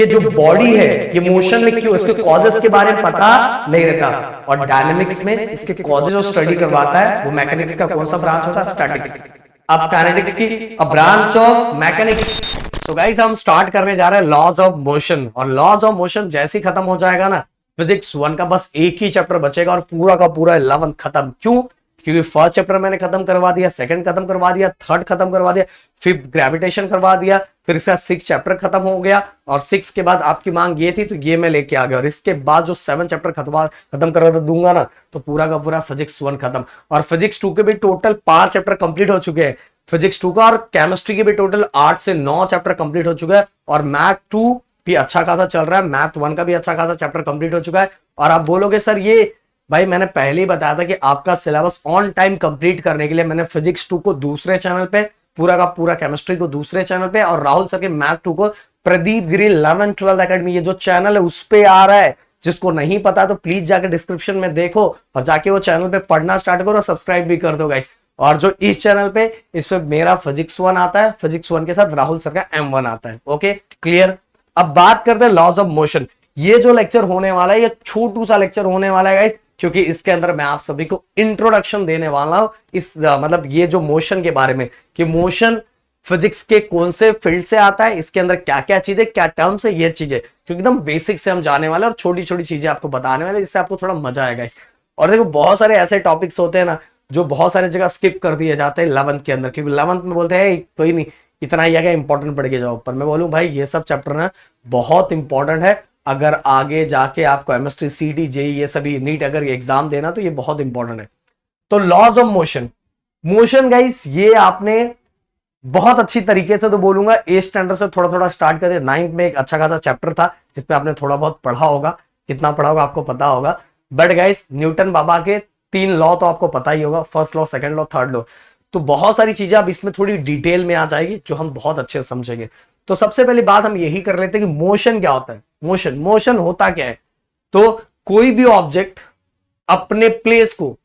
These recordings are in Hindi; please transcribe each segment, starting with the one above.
ये जो बॉडी है ये मोशन में क्यों, इसके कॉजेस के बारे में पता नहीं रहता। और डायनेमिक्स में इसके कॉजेस जो स्टडी करवाता है वो मैकेनिक्स का कौन सा ब्रांच होता है, स्टैटिक्स। अब काइनेटिक्स की a branch of mechanics. So guys हम स्टार्ट करने जा रहे हैं लॉज ऑफ मोशन। और लॉज ऑफ मोशन जैसे ही खत्म हो जाएगा ना फिजिक्स 1 का, बस एक ही चैप्टर बचेगा और पूरा का पूरा 11 खत्म। क्यों? क्योंकि फर्स्ट चैप्टर मैंने खत्म करवा दिया, सेकंड खत्म करवा दिया, थर्ड खत्म करवा दिया, फिफ्थ ग्रेविटेशन करवा दिया, फिर इसका 6 चैप्टर खत्म हो गया। और 6 के बाद आपकी मांग ये थी तो ये मैं लेके आ गया। और इसके बाद जो 7 चैप्टर खत्म करवा दूंगा ना तो पूरा का पूरा फिजिक्स 1 खत्म। और फिजिक्स 2 के भी टोटल 5 चैप्टर कंप्लीट हो चुके हैं फिजिक्स 2 का। और केमिस्ट्री के भी टोटल 8 से 9 चैप्टर कंप्लीट हो चुका है। और मैथ 2 भी अच्छा खासा चल रहा है, मैथ 1 का भी अच्छा खासा चैप्टर कंप्लीट हो चुका है। और आप बोलोगे सर ये भाई मैंने पहले ही बताया था कि आपका सिलेबस ऑन टाइम कंप्लीट करने के लिए मैंने फिजिक्स 2 को दूसरे चैनल पे, पूरा का पूरा केमिस्ट्री को दूसरे चैनल पे, और राहुल सर के मैथ 2 को प्रदीप गिरी 11 12 एकेडमी ये जो चैनल है उस पे आ रहा है। जिसको नहीं पता तो प्लीज जाके डिस्क्रिप्शन में देखो और जाके वो चैनल पे पढ़ना स्टार्ट करो और सब्सक्राइब भी कर दो गाइस। और जो इस चैनल पे इस पे मेरा फिजिक्स 1 आता है, फिजिक्स 1 के साथ राहुल सर का M1 आता है। Okay clear. अब बात करते हैं लॉज ऑफ मोशन। ये जो लेक्चर होने वाला है ये छोटू सा लेक्चर होने वाला है गाइस, क्योंकि इसके अंदर मैं आप सभी को इंट्रोडक्शन देने वाला हूं इस मतलब ये जो मोशन के बारे में कि मोशन फिजिक्स के कौन से फील्ड से आता है, इसके अंदर क्या क्या चीजें, क्या टर्म्स है, ये चीजें क्योंकि एकदम बेसिक से हम जाने वाले और छोटी छोटी चीजें आपको बताने वाले जिससे आपको थोड़ा मजा आएगा इस। और देखो बहुत सारे ऐसे टॉपिक्स होते हैं ना जो बहुत सारी जगह स्किप कर दिए जाते हैं 11th के अंदर, क्योंकि 11th में बोलते हैं कोई नहीं इतना ही आगे इंपॉर्टेंट पढ़ के जाओ। पर मैं बोलूं भाई ये सब चैप्टर ना बहुत इंपॉर्टेंट है। अगर आगे जाके आपको केमिस्ट्री, सीटी, जेई ये सभी नीट अगर एग्जाम देना तो ये बहुत इंपॉर्टेंट है। तो laws of motion, motion guys ये आपने बहुत अच्छी तरीके से तो बोलूंगा 8 स्टैंडर्ड से थोड़ा थोड़ा स्टार्ट कर दिया। 9th में एक अच्छा खासा चैप्टर था जिसपे आपने थोड़ा बहुत पढ़ा होगा, कितना पढ़ा होगा आपको पता होगा। बट गाइस न्यूटन बाबा के 3 लॉ तो आपको पता ही होगा, first law, second law, third law. तो बहुत सारी चीजें अब इसमें थोड़ी डिटेल में आ जाएगी जो हम बहुत अच्छे से समझेंगे। तो सबसे पहली बात हम यही कर लेते हैं कि मोशन क्या होता है। मोशन, मोशन होता क्या है? तो कोई भी ऑब्जेक्ट अपने प्लेस को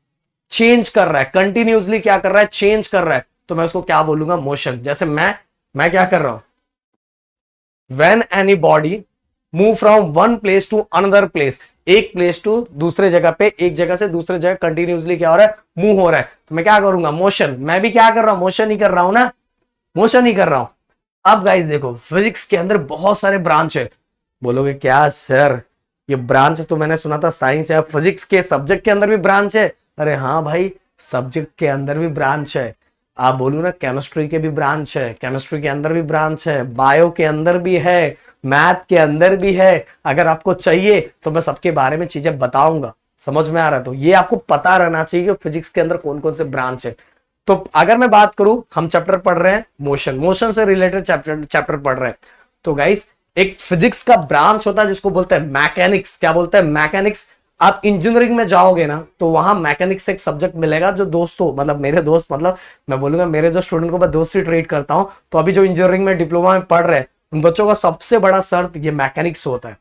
चेंज कर रहा है, कंटिन्यूसली क्या कर रहा है, चेंज कर रहा है, तो मैं उसको क्या बोलूंगा, मोशन। जैसे मैं क्या कर रहा हूं, when anybody move from one place to another place, एक प्लेस टू दूसरे जगह पे, एक जगह से दूसरे जगह कंटिन्यूसली क्या हो रहा है, मूव हो रहा है, तो मैं क्या करूंगा, मोशन। मैं भी क्या कर रहा हूं, मोशन ही कर रहा हूं ना, मोशन ही कर रहा हूं। अब गाइस देखो फिजिक्स के अंदर बहुत सारे ब्रांच है। बोलोगे क्या सर ये ब्रांच तो मैंने सुना था साइंस है, फिजिक्स के सब्जेक्ट के अंदर भी ब्रांच है। अरे हाँ भाई सब्जेक्ट के अंदर भी ब्रांच है। आप बोलू ना केमिस्ट्री के भी ब्रांच है, केमिस्ट्री के अंदर भी ब्रांच है, बायो के अंदर भी है, मैथ के अंदर भी है। अगर आपको चाहिए तो मैं सबके बारे में चीजें बताऊंगा, समझ में आ रहा है? तो ये आपको पता रहना चाहिए कि फिजिक्स के अंदर कौन कौन से ब्रांच है। तो अगर मैं बात करूं, हम चैप्टर पढ़ रहे हैं मोशन, मोशन से रिलेटेड चैप्टर पढ़ रहे हैं। तो गाइस एक फिजिक्स का ब्रांच होता है जिसको बोलते हैं मैकेनिक्स। क्या बोलते हैं, मैकेनिक्स। आप इंजीनियरिंग में जाओगे ना तो वहां मैकेनिक्स एक सब्जेक्ट मिलेगा जो दोस्तों मतलब मेरे दोस्त, मतलब मैं बोलूंगा मेरे जो स्टूडेंट को मैं दोस्त से ट्रीट करता हूं, तो अभी जो इंजीनियरिंग में डिप्लोमा में पढ़ रहे हैं उन बच्चों का सबसे बड़ा शर्त ये मैकेनिक्स होता है।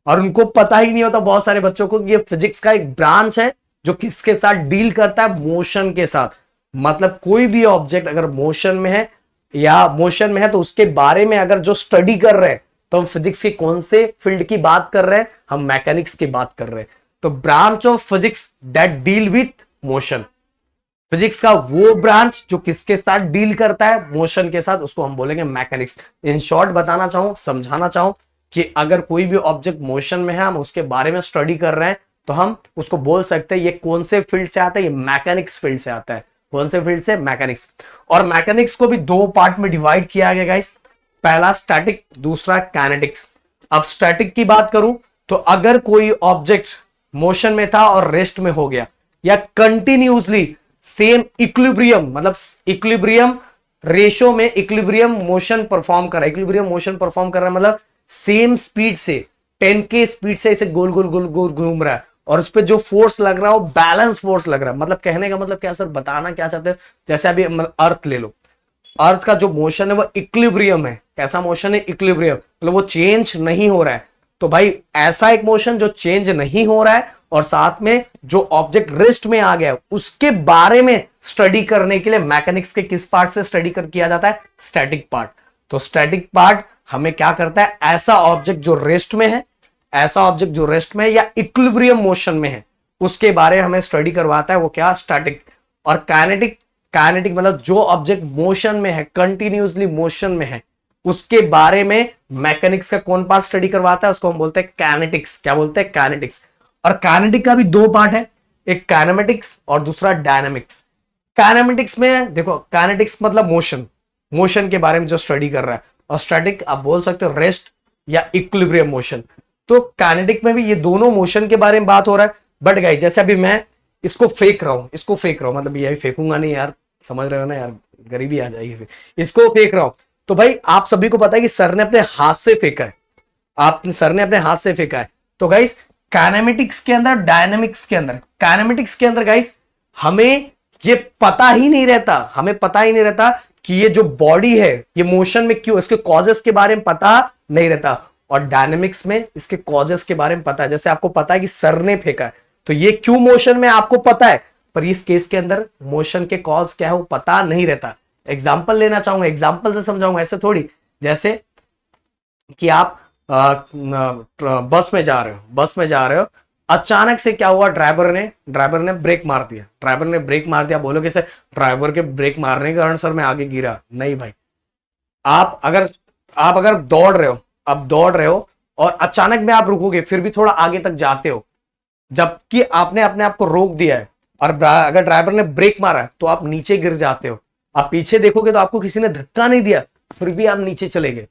और उनको पता ही नहीं होता बहुत सारे बच्चों को ये फिजिक्स का एक ब्रांच है जो किसके साथ डील करता है, मोशन के साथ। मतलब कोई भी ऑब्जेक्ट अगर मोशन में है या मोशन में है तो उसके बारे में अगर जो स्टडी कर रहे हैं तो हम फिजिक्स के कौन से फील्ड की बात कर रहे हैं, हम मैकेनिक्स की बात कर रहे हैं। तो branch of physics that deal with motion, physics का वो ब्रांच जो किसके साथ डील करता है, मोशन के साथ, उसको हम बोलेंगे मैकेनिक्स। इन शॉर्ट बताना चाहूं, समझाना चाहूं कि अगर कोई भी ऑब्जेक्ट मोशन में है, हम उसके बारे में स्टडी कर रहे हैं तो हम उसको बोल सकते हैं ये कौन से फील्ड से आता है, ये मैकेनिक्स फील्ड से आता है। कौन से फील्ड से, मैकेनिक्स। और मैकेनिक्स को भी 2 पार्ट में डिवाइड किया गया गाइस, पहला स्टैटिक, दूसरा काइनेटिक्स। अब स्टैटिक की बात करूं तो अगर कोई ऑब्जेक्ट मोशन में था और रेस्ट में हो गया या कंटिन्यूसली सेम इक्विलिब्रियम, मतलब इक्विलिब्रियम रेशो में इक्विलिब्रियम मोशन परफॉर्म कर रहा है, इक्विलिब्रियम मोशन परफॉर्म कर रहा है, मतलब सेम स्पीड से 10 के स्पीड से इसे गोल गोल गोल गोल घूम रहा है और उस पर जो फोर्स लग रहा है वो बैलेंस फोर्स लग रहा है। मतलब कहने का मतलब क्या सर, बताना क्या चाहते हैं, जैसे अभी अर्थ ले लो, अर्थ का जो मोशन है वो इक्विलिब्रियम है। कैसा मोशन है, इक्विलिब्रियम, मतलब वो चेंज नहीं हो रहा है। तो भाई ऐसा एक मोशन जो चेंज नहीं हो रहा है और साथ में जो ऑब्जेक्ट रेस्ट में आ गया उसके बारे में स्टडी करने के लिए मैकेनिक्स के किस पार्ट से स्टडी किया जाता है, स्टैटिक पार्ट। तो स्टैटिक पार्ट हमें क्या करता है, ऐसा ऑब्जेक्ट जो रेस्ट में है, ऐसा ऑब्जेक्ट जो रेस्ट में है या इक्विलिब्रियम मोशन में है, उसके बारे में हमें स्टडी करवाता है, वो क्या, स्टैटिक। और काइनेटिक, काइनेटिक मतलब जो ऑब्जेक्ट मोशन में है, कंटिन्यूसली मोशन में है, उसके बारे में मैकेनिक्स का कौन पार्ट स्टडी करवाता है, उसको हम बोलते हैं काइनेटिक्स। क्या बोलते हैं, काइनेटिक्स। और काइनेटिक का भी दो पार्ट है, एक काइनेमेटिक्स और दूसरा डायनामिक्स। काइनेमेटिक्स में देखो, काइनेटिक्स मतलब मोशन, मोशन के बारे में जो स्टडी कर रहा है, और स्टैटिक आप बोल सकते हो रेस्ट या इक्विलिब्रियम मोशन। तो काइनेटिक में भी ये दोनों मोशन के बारे में बात हो रहा है। बट गाइस जैसे अभी मैं इसको फेंक रहा हूं, इसको फेंक रहा हूं, मतलब ये फेंकूंगा नहीं यार, समझ रहे हो ना यार, गरीबी आ जाएगी फिर। इसको फेंक रहा हूं तो भाई आप सभी को पता है कि सर ने अपने हाथ से फेंका है, आपने, सर ने अपने हाथ से फेंका है। तो गाइस काइनेमेटिक्स के अंदर, डायनामिक्स के अंदर, काइनेमेटिक्स के अंदर गाइस हमें ये पता ही नहीं रहता, हमें पता ही नहीं रहता कि ये जो बॉडी है ये मोशन में क्यों, इसके कॉजेस के बारे में पता नहीं रहता। और डायनेमिक्स में इसके कॉजेस के बारे में पता है। जैसे आपको पता है कि सर ने फेंका है तो ये क्यों मोशन में, आपको पता है, पर इस केस के अंदर मोशन के कॉज क्या है वो पता नहीं रहता। एग्जाम्पल लेना चाहूंगा, एग्जाम्पल से समझाऊंगा, ऐसे थोड़ी। जैसे कि आप बस में जा रहे हो, बस में जा रहे हो, अचानक से क्या हुआ, ड्राइवर ने ब्रेक मार दिया, ड्राइवर ने ब्रेक मार दिया। बोलोगे सर ड्राइवर के ब्रेक मारने के कारण सर मैं आगे गिरा, नहीं भाई। आप अगर दौड़ रहे हो, अब दौड़ रहे हो और अचानक में आप रुकोगे, फिर भी थोड़ा आगे तक जाते हो, जबकि आपने अपने आप को रोक दिया है, और अगर ड्राइवर ने ब्रेक मारा है तो आप नीचे गिर जाते हो। आप पीछे देखोगे तो आपको किसी ने धक्का नहीं दिया, फिर भी आप नीचे चले गए।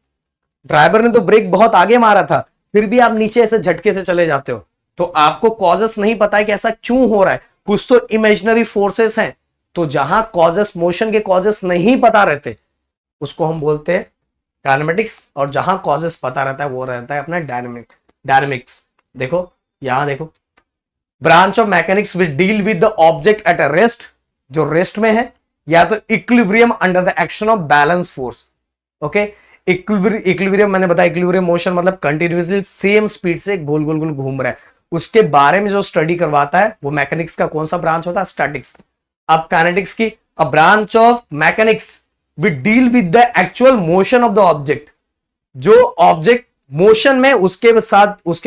ड्राइवर ने तो ब्रेक बहुत आगे मारा था, फिर भी आप नीचे ऐसे झटके से चले जाते हो। तो आपको कॉजेस नहीं पता है कि ऐसा क्यों हो रहा है, कुछ तो इमेजिनरी फोर्सेस हैं। तो जहां कॉजेस, मोशन के कॉजेस नहीं पता रहते, उसको हम बोलते हैं काइनेमेटिक्स। और जहां कॉजेस पता रहता है वो रहता है अपना डायनेमिक्स। देखो यहां देखो, branch of mechanics will deal with the object at a rest, जो रेस्ट में है, या तो equilibrium under the action of balance force. Okay, equilibrium मैंने बताया, इक्विलिब्रियम मोशन मतलब कंटिन्यूअसली सेम स्पीड से गोल गोल गोल घूम रहा है, उसके बारे में जो स्टडी करवाता है वो मैकेनिक्स का कौन सा ब्रांच होता है, स्टैटिक्स। अब काइनेटिक्स की, a branch of mechanics will deal with the actual motion of the object, जो ऑब्जेक्ट मोशन में उसके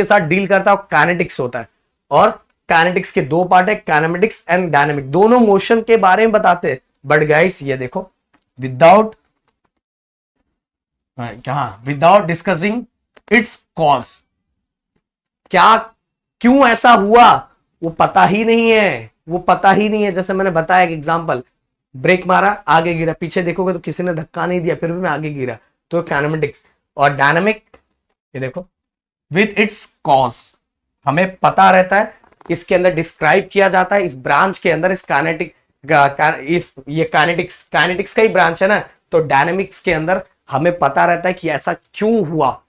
साथ डील करता है, काइनेटिक्स होता है। और काइनेटिक्स के दो पार्ट है, काइनेमेटिक्स एंड डायनेमिक, दोनों मोशन के बारे में बताते हैं। बट गाइस ये देखो, विदाउट डिस्कसिंग इट्स कॉज, क्या, क्यों ऐसा हुआ वो पता ही नहीं है, वो पता ही नहीं है। जैसे मैंने बताया एक एग्जांपल, ब्रेक मारा, आगे गिरा, पीछे देखोगे तो किसी ने धक्का नहीं दिया, फिर भी मैं आगे गिरा, तो काइनेमेटिक्स। और डायनामिक, ये देखो, विद इट्स कॉज, हमें पता रहता है, इसके अंदर डिस्क्राइब किया जाता है, इस ब्रांच के अंदर, इस काइनेटिक, ये काइनेटिक्स का ही ब्रांच है ना। तो डायनेमिक्स के अंदर हमें पता रहता है कि ऐसा क्यों हुआ,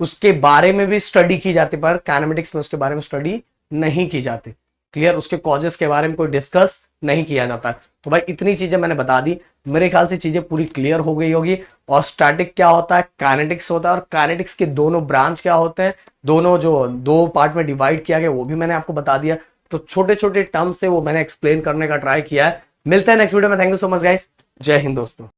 उसके बारे में भी स्टडी की जाती, पर काइनेमेटिक्स में उसके बारे में स्टडी नहीं की जाती। क्लियर, उसके कॉजेस के बारे में कोई डिस्कस नहीं किया जाता। तो भाई इतनी चीजें मैंने बता दी, मेरे ख्याल से चीजें पूरी क्लियर हो गई होगी। और स्टैटिक क्या होता है, काइनेटिक्स होता है, और काइनेटिक्स के दोनों ब्रांच क्या होते हैं, दोनों जो दो पार्ट में डिवाइड किया गया वो भी मैंने आपको बता दिया। तो छोटे छोटे टर्म्स थे वो मैंने एक्सप्लेन करने का ट्राई किया है। मिलते हैं नेक्स्ट वीडियो में। Thank you so much guys, जय हिंद दोस्तों।